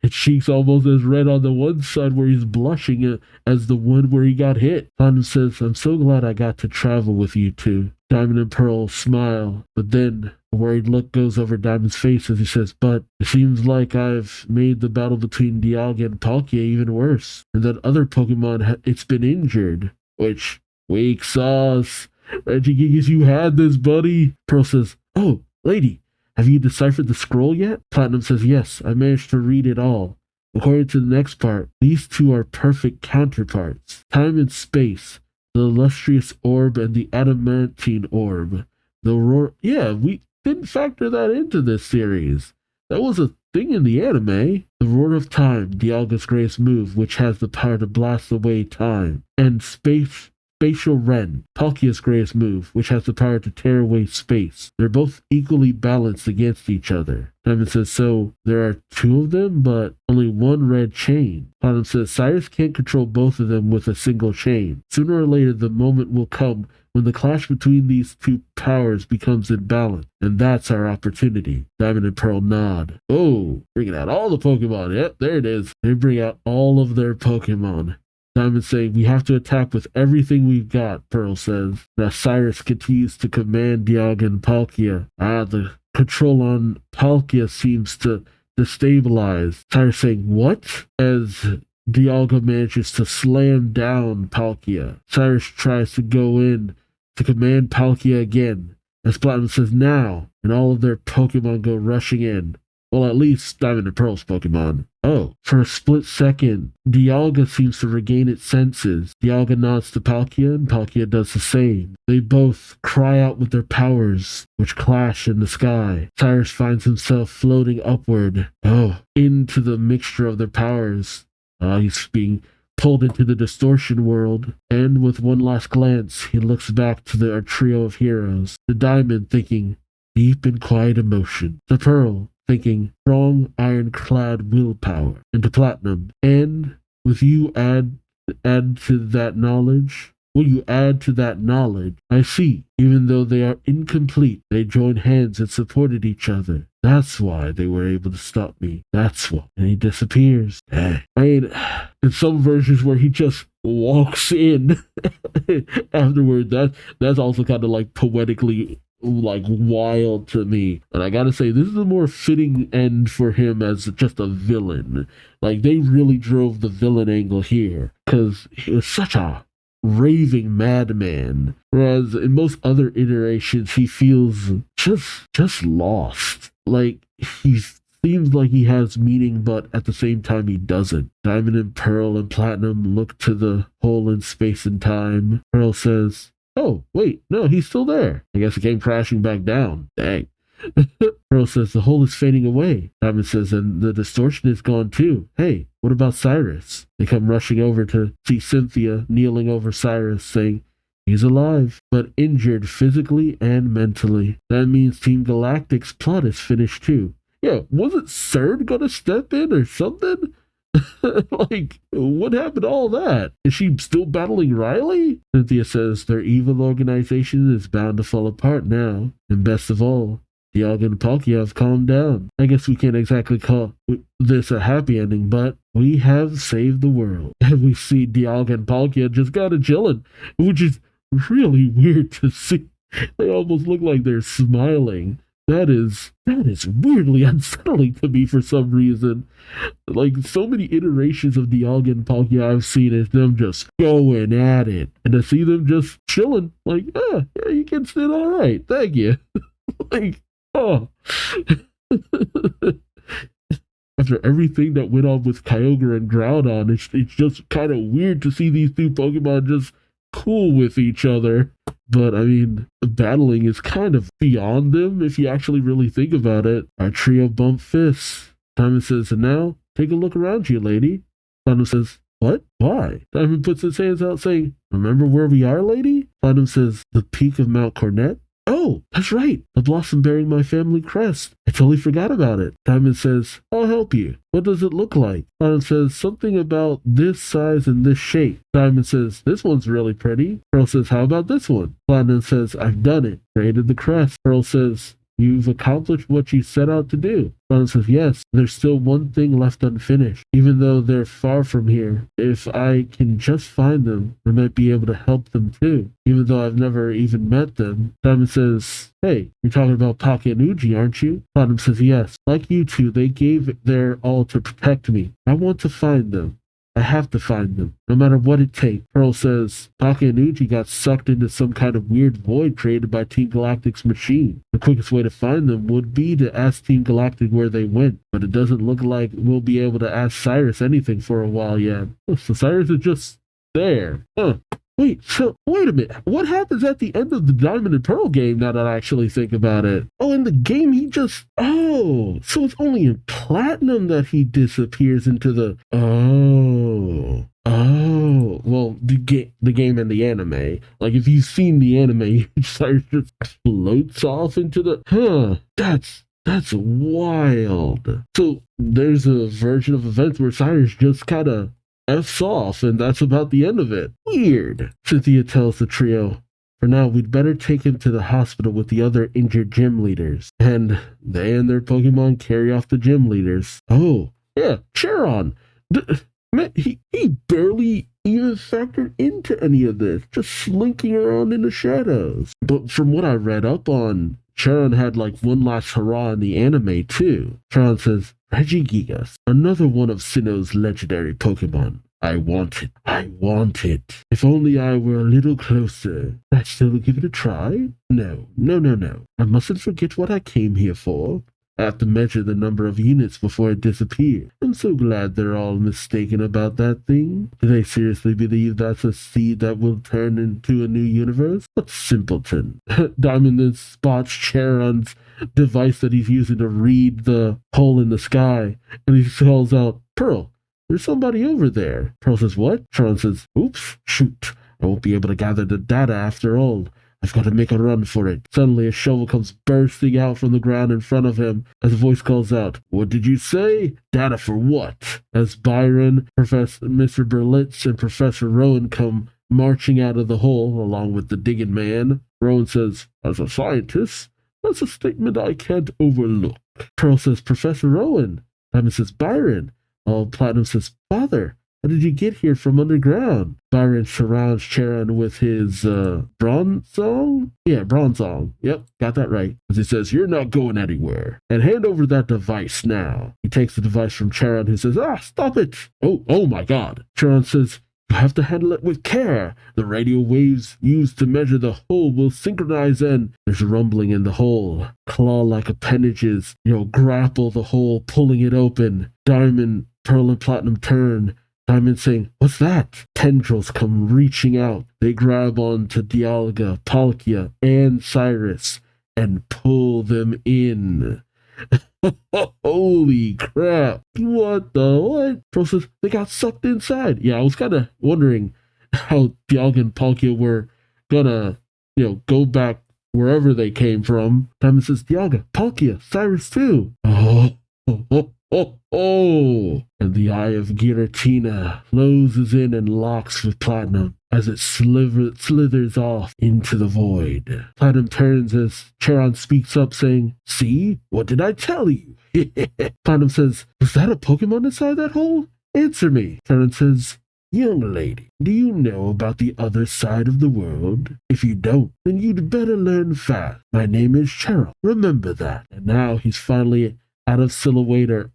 cheeks almost as red on the one side where he's blushing as the one where he got hit. Platinum says, "I'm so glad I got to travel with you two." Diamond and Pearl smile, but then a worried look goes over Diamond's face as he says, "But it seems like I've made the battle between Dialga and Palkia even worse, and that other Pokemon, it's been injured." Which, weak sauce. Regigigas, you had this, buddy. Pearl says, "Oh, lady, have you deciphered the scroll yet?" Platinum says, "Yes, I managed to read it all. According to the next part, these two are perfect counterparts. Time and space, the illustrious orb and the adamantine orb. The roar..." Yeah, we didn't factor that into this series. That was a thing in the anime. The roar of time, Dialga's greatest move, which has the power to blast away time. And Spatial Rend, Palkia's greatest move, which has the power to tear away space. They're both equally balanced against each other. Diamond says, "So there are two of them, but only one red chain." Platinum says, "Cyrus can't control both of them with a single chain. Sooner or later, the moment will come when the clash between these two powers becomes imbalance, and that's our opportunity." Diamond and Pearl nod. Oh, bringing out all the Pokemon. Yep, there it is. They bring out all of their Pokemon. Diamond saying, "We have to attack with everything we've got," Pearl says. Now Cyrus continues to command Dialga and Palkia. The control on Palkia seems to destabilize. Cyrus saying, "What?" As Dialga manages to slam down Palkia. Cyrus tries to go in to command Palkia again. As Platinum says, "Now," and all of their Pokemon go rushing in. Well, at least Diamond and Pearl's Pokemon. Oh, for a split second, Dialga seems to regain its senses. Dialga nods to Palkia, and Palkia does the same. They both cry out with their powers, which clash in the sky. Cyrus finds himself floating upward, into the mixture of their powers. He's being pulled into the distortion world, and with one last glance, he looks back to our trio of heroes. To Diamond, thinking, deep and quiet emotion. To Pearl, thinking, strong ironclad willpower. And to Platinum, and with you add to that knowledge? Will you add to that knowledge? I see, even though they are incomplete, they joined hands and supported each other. That's why they were able to stop me. That's why. And he disappears. I mean, in some versions where he just walks in afterward, that's also kind of like poetically like wild to me. And I gotta say, this is a more fitting end for him as just a villain. Like, they really drove the villain angle here, because he was such a raving madman, whereas in most other iterations he feels just lost. Like, he seems like he has meaning, but at the same time he doesn't. Diamond and Pearl and Platinum look to the hole in space and time. Pearl says, "Oh, wait, no, he's still there. I guess it came crashing back down. Dang." Pearl says, "The hole is fading away." Diamond says, "And the distortion is gone too. Hey, what about Cyrus?" They come rushing over to see Cynthia kneeling over Cyrus, saying, "He's alive, but injured physically and mentally. That means Team Galactic's plot is finished too." Yeah, wasn't CERN gonna step in or something? Like, what happened to all that? Is she still battling Riley? Cynthia says their evil organization is bound to fall apart now. And best of all, Dialga and Palkia have calmed down. I guess we can't exactly call this a happy ending, but we have saved the world. And we see Dialga and Palkia just kind of chilling, which is really weird to see. They almost look like they're smiling. That is weirdly unsettling to me for some reason. Like, so many iterations of Dialga and Palkia I've seen is them just going at it. And to see them just chilling, like, yeah, you kids did all right. Thank you. Like, oh. After everything that went on with Kyogre and Groudon, it's just kind of weird to see these two Pokemon just cool with each other. But I mean, battling is kind of beyond them if you actually really think about it. Our trio bump fists. Diamond says, and now, take a look around you, lady. Platinum says, what? Why? Diamond puts his hands out saying, remember where we are, lady? Platinum says, the peak of Mount Cornet? Oh, that's right. The blossom bearing my family crest. I totally forgot about it. Diamond says, I'll help you. What does it look like? Platinum says, something about this size and this shape. Diamond says, this one's really pretty. Pearl says, how about this one? Platinum says, I've done it. Created the crest. Pearl says, you've accomplished what you set out to do. Platinum says, yes, there's still one thing left unfinished. Even though they're far from here, if I can just find them, I might be able to help them too. Even though I've never even met them. Diamond says, hey, you're talking about Pocket and Uji, aren't you? Platinum says, yes. Like you two, they gave their all to protect me. I want to find them. I have to find them, no matter what it takes. Pearl says, Pocket and Uji got sucked into some kind of weird void created by Team Galactic's machine. The quickest way to find them would be to ask Team Galactic where they went, but it doesn't look like we'll be able to ask Cyrus anything for a while yet. So Cyrus is just there. Wait a minute. What happens at the end of the Diamond and Pearl game now that I actually think about it? Oh, in the game so it's only in Platinum that he disappears into the... Well, the game and the anime. Like, if you've seen the anime, Cyrus just floats off into the... That's wild. So there's a version of events where Cyrus just kind of F's off, and that's about the end of it. Weird. Cynthia tells the trio, for now, we'd better take him to the hospital with the other injured gym leaders. And they and their Pokemon carry off the gym leaders. Oh, yeah, Charon. Man, he barely even factored into any of this, just slinking around in the shadows. But from what I read up on, Charon had like one last hurrah in the anime too. Charon says, Regigigas, another one of Sinnoh's legendary Pokemon. I want it. If only I were a little closer. I'd still give it a try? No. I mustn't forget what I came here for. I have to measure the number of units before it disappears. I'm so glad they're all mistaken about that thing. Do they seriously believe that's a seed that will turn into a new universe? What simpleton. Diamond then spots Charon's device that he's using to read the hole in the sky, and he calls out, Pearl, there's somebody over there. Pearl says, what? Charon says, oops, shoot. I won't be able to gather the data after all. I've got to make a run for it. Suddenly, a shovel comes bursting out from the ground in front of him as a voice calls out, what did you say? Data for what? As Byron, Mr. Berlitz, and Professor Rowan come marching out of the hole, along with the digging man. Rowan says, as a scientist, that's a statement I can't overlook. Pearl says, Professor Rowan. Diamond says, Byron. Platinum says, Father. How did you get here from underground? Byron surrounds Charon with his Bronzong? Yeah, Bronzong. Yep, got that right. As he says, you're not going anywhere. And hand over that device now. He takes the device from Charon, who says, stop it. Oh my God. Charon says, you have to handle it with care. The radio waves used to measure the hole will synchronize and there's a rumbling in the hole. Claw-like appendages, grapple the hole, pulling it open. Diamond, Pearl, and Platinum turn. Diamond saying, what's that? Tendrils come reaching out. They grab onto Dialga, Palkia, and Cyrus and pull them in. Holy crap. What? Pearl says, they got sucked inside. Yeah, I was kind of wondering how Dialga and Palkia were gonna, go back wherever they came from. Diamond says, Dialga, Palkia, Cyrus too. ho, ho! And the eye of Giratina closes in and locks with Platinum as it slithers off into the void. Platinum turns as Charon speaks up saying, "See? What did I tell you?" Platinum says, "Was that a Pokemon inside that hole? Answer me." Charon says, "Young lady, do you know about the other side of the world? If you don't, then you'd better learn fast. My name is Charon. Remember that." And now he's finally out of silhouette or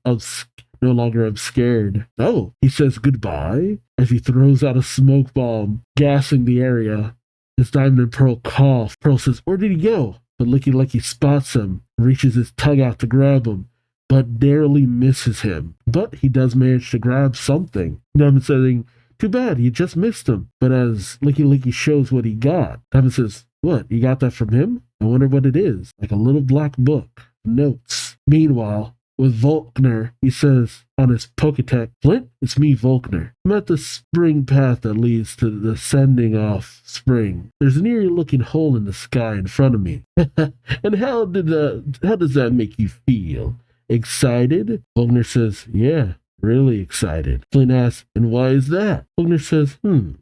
no longer scared. Oh, he says goodbye as he throws out a smoke bomb, gassing the area. As Diamond and Pearl cough, Pearl says, "Where did he go?" But Licky Licky spots him, reaches his tongue out to grab him, but narrowly misses him. But he does manage to grab something. Diamond saying, "Too bad, you just missed him." But as Licky Licky shows what he got, Diamond says, "What, you got that from him? I wonder what it is." Like a little black book. Notes. Meanwhile, with Volkner, he says on his Poketech, "Flint, it's me, Volkner. I'm at the spring path that leads to the sending off spring. There's an eerie looking hole in the sky in front of me." And how does that make you feel? Excited? Volkner says, "Yeah, really excited." Flint asks, "And why is that?" Volkner says,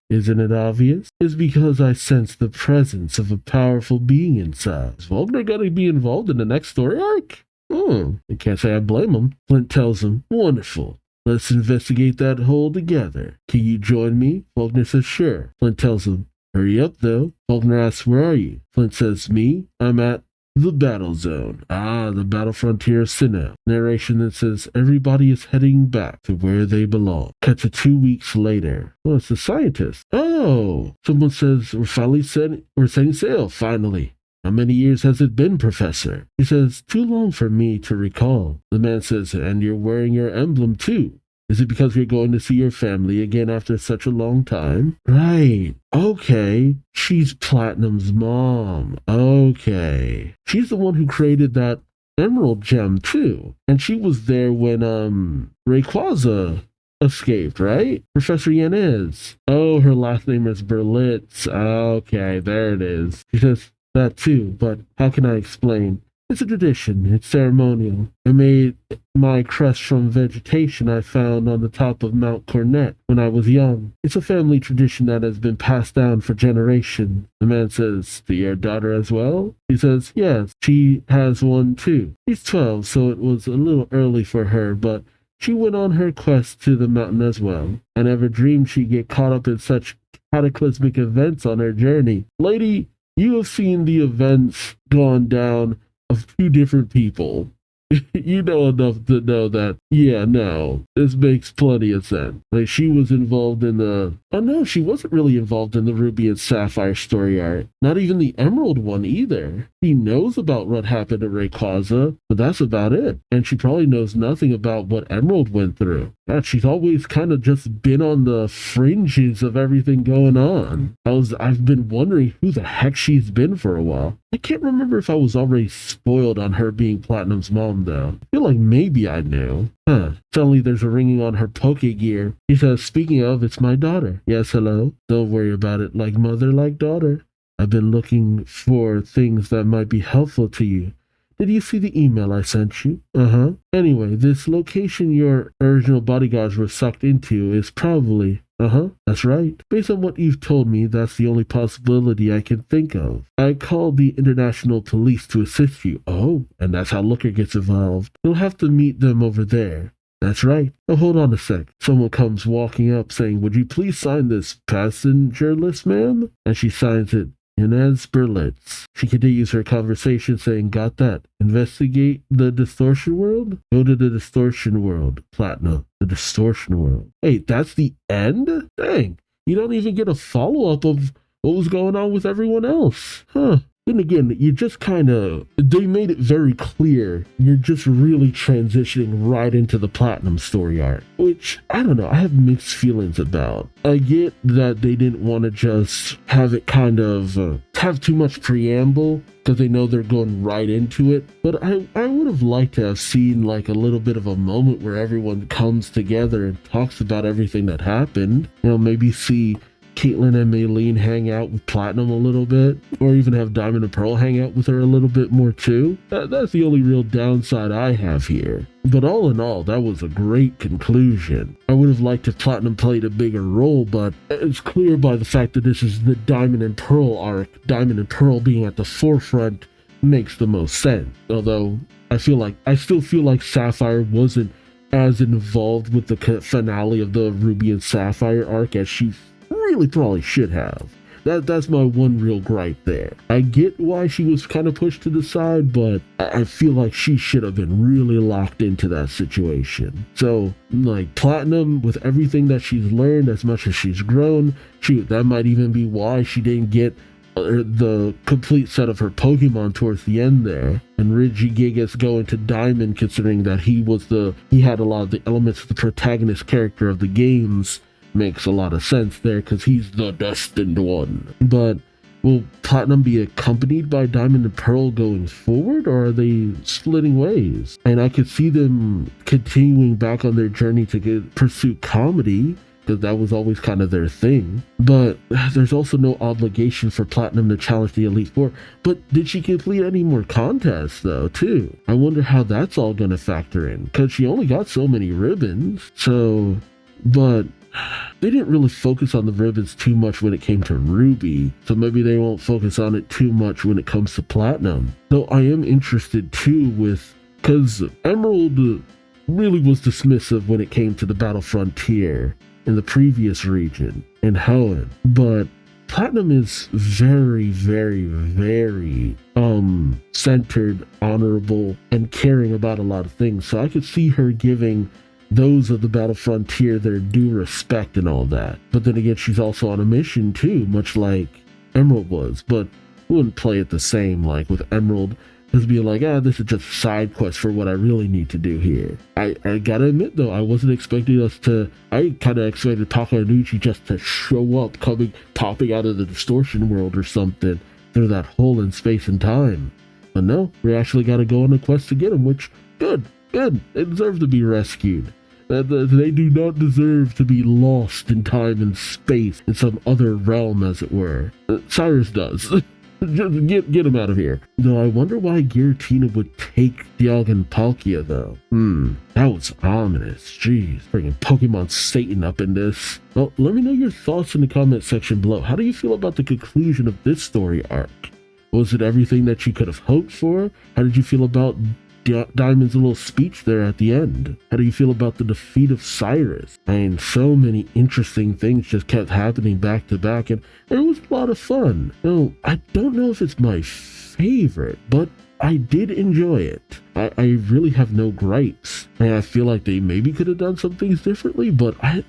"Isn't it obvious? It's because I sense the presence of a powerful being inside." Is Volkner going to be involved in the next story arc? I can't say I blame him. Flint tells him, "Wonderful. Let's investigate that hole together. Can you join me?" Faulkner says, "Sure." Flint tells him, "Hurry up, though." Faulkner asks, "Where are you?" Flint says, "Me? I'm at the battle zone." The battle frontier of Sinnoh. Narration that says, "Everybody is heading back to where they belong." Cut to 2 weeks later. Oh, it's the scientist. Oh, someone says, we're setting sail, finally." "How many years has it been, Professor?" He says, "Too long for me to recall." The man says, "And you're wearing your emblem too. Is it because you're going to see your family again after such a long time?" Right. Okay. She's Platinum's mom. Okay. She's the one who created that emerald gem too. And she was there when Rayquaza escaped, right? Professor Yanez. Oh, her last name is Berlitz. Okay, there it is. She says that too, but how can I explain? It's a tradition. It's ceremonial. I made my crest from vegetation I found on the top of Mount Cornet when I was young. It's a family tradition that has been passed down for generations. The man says, "To your daughter as well?" He says, "Yes, she has one too. She's 12, so it was a little early for her, but she went on her quest to the mountain as well. I never dreamed she'd get caught up in such cataclysmic events on her journey." Lady, you have seen the events gone down of 2 different people. You know enough to know that, yeah, no, this makes plenty of sense. Like, she was involved in the... Oh, no, she wasn't really involved in the Ruby and Sapphire story arc. Not even the Emerald one either. He knows about what happened to Rayquaza, but that's about it. And she probably knows nothing about what Emerald went through. God, she's always kind of just been on the fringes of everything going on. I've been wondering who the heck she's been for a while. I can't remember if I was already spoiled on her being Platinum's mom, though. I feel like maybe I knew. Suddenly there's a ringing on her Poke gear. He says, "Speaking of, it's my daughter." "Yes, hello?" "Don't worry about it. Like mother, like daughter. I've been looking for things that might be helpful to you. Did you see the email I sent you?" "Uh-huh. Anyway, this location your original bodyguards were sucked into is probably..." "Uh-huh, that's right. Based on what you've told me, that's the only possibility I can think of. I called the international police to assist you." "Oh, and that's how Looker gets involved. You'll have to meet them over there." "That's right. Oh, hold on a sec." Someone comes walking up saying, "Would you please sign this passenger list, ma'am?" And she signs it. Inez Berlitz. She continues her conversation saying, "Got that. Investigate the distortion world? Go to the distortion world. Platinum. The distortion world." Hey, that's the end? Dang. You don't even get a follow-up of what was going on with everyone else. Then again, you just they made it very clear you're just really transitioning right into the Platinum story arc, which, I don't know, I have mixed feelings about. I get that they didn't want to just have it have too much preamble, because they know they're going right into it, but I would have liked to have seen like a little bit of a moment where everyone comes together and talks about everything that happened. Maybe see Caitlyn and Maylene hang out with Platinum a little bit, or even have Diamond and Pearl hang out with her a little bit more too. That's the only real downside I have here. But all in all, that was a great conclusion. I would have liked if Platinum played a bigger role, but it's clear by the fact that this is the Diamond and Pearl arc, Diamond and Pearl being at the forefront makes the most sense. Although, I still feel like Sapphire wasn't as involved with the finale of the Ruby and Sapphire arc as she really probably should have. That's my one real gripe there. I get why she was kind of pushed to the side, but I feel like she should have been really locked into that situation. So, like, Platinum, with everything that she's learned, as much as she's grown, that might even be why she didn't get the complete set of her Pokemon towards the end there. And Regigigas going to Diamond, considering that he had a lot of the elements of the protagonist character of the games, makes a lot of sense there, because he's the destined one. But will Platinum be accompanied by Diamond and Pearl going forward, or are they splitting ways? And I could see them continuing back on their journey to pursue comedy, because that was always kind of their thing. But there's also no obligation for Platinum to challenge the Elite Four. But did she complete any more contests, though, too? I wonder how that's all going to factor in, because she only got so many ribbons. But they didn't really focus on the ribbons too much when it came to Ruby, so maybe they won't focus on it too much when it comes to Platinum. Though I am interested too because Emerald really was dismissive when it came to the Battle Frontier in the previous region in Helen, but Platinum is very, very, very centered, honorable, and caring about a lot of things, so I could see her giving those of the Battle Frontier their due respect and all that. But then again, she's also on a mission too, much like Emerald was. But we wouldn't play it the same, like with Emerald, just be like, this is just a side quest for what I really need to do here. I gotta admit though, I wasn't expecting I kinda expected Takeuchi just to show up, popping out of the distortion world or something through that hole in space and time. But no, we actually gotta go on a quest to get him, which, good, they deserve to be rescued. They do not deserve to be lost in time and space in some other realm, as it were. Cyrus does. Just get him out of here. Though I wonder why Giratina would take Dialga and Palkia, though. That was ominous. Jeez, bringing Pokemon Satan up in this. Well, let me know your thoughts in the comment section below. How do you feel about the conclusion of this story arc? Was it everything that you could have hoped for? How did you feel about Diamond's little speech there at the end? How do you feel about the defeat of Cyrus? I mean, so many interesting things just kept happening back to back, and it was a lot of fun. Now, I don't know if it's my favorite, but I did enjoy it. I really have no gripes, and I feel like they maybe could have done some things differently, but I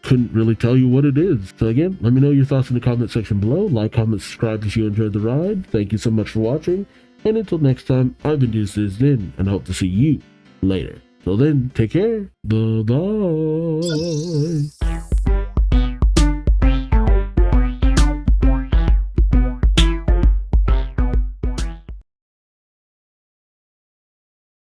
couldn't really tell you what it is. So again, let me know your thoughts in the comment section below. Like, comment, subscribe if you enjoyed the ride. Thank you so much for watching. And until next time, I've been Duuz-Diz-Din, and I hope to see you later. Till then, take care. Bye-bye.